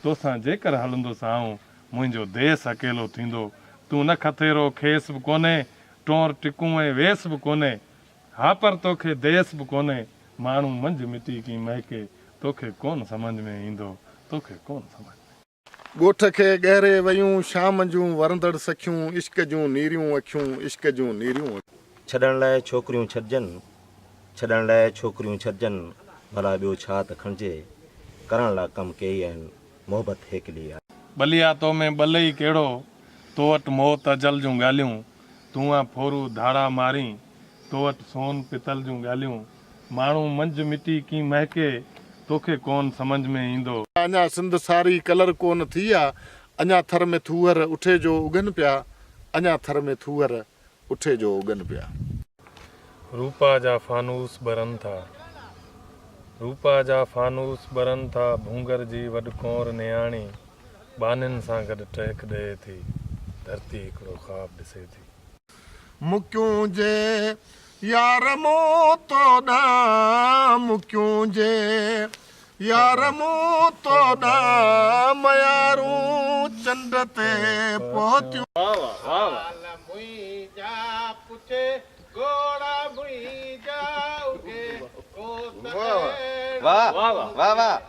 तोसां जेकर हलंदुसि आऊं मुंहिंजो देश अकेलो थींदो। तूं न खथेरो खेस बि कोन्हे, टोर टिकूं ऐं वेस बि कोन्हे, हा पर तोखे देस बि कोन्हे। माण्हू मंझि मिटी की महके, तोखे कोन सम्झ में ईंदो, तोखे कोन सम्झ। ॻोठ खे गहरे वयूं शाम जूं वरंदड़ सखियूं, इश्क जूं नीरियूं अखियूं, इश्क जूं नीरियूं। छॾण लाइ छोकिरियूं छॾजनि, छॾण लाइ छोकिरियूं छॾजनि, भला ॿियो छा त खणिजे, करण लाइ कमु कई आहिनि मोहबत हेकली आहे। बलिया तो में बलई कहिड़ो, तो वटि मौत अजल जूं ॻाल्हियूं, तूं आ फोरू धाड़ा मारी, तो वटि सोन पितल जूं ॻाल्हियूं। माण्हू मंझि मिटी की महके, तोखे कोन सम्झ में ईंदो। अञा सिंध सारी कलर कोन थी आहे, अञा थर में थूअर उठे जो उगनि पिया, अञा थर में थूअर उठे जो उगनि पिया। रूपा जा फानूस बरनि था, रूपा जा फानूस बरनि था, भूंगर जी वॾकोर नियाणी, बानिन सां गॾु टहक ॾे थी, धरती हिकिड़ो ख़्वाब ॾिसे थी। मुक्यूं जे यार मूं तो ॾां, मुक्यूं जे यार मूं तो ॾां, मयारूं चंड ते पहुतियूं। वाह वाह वाह।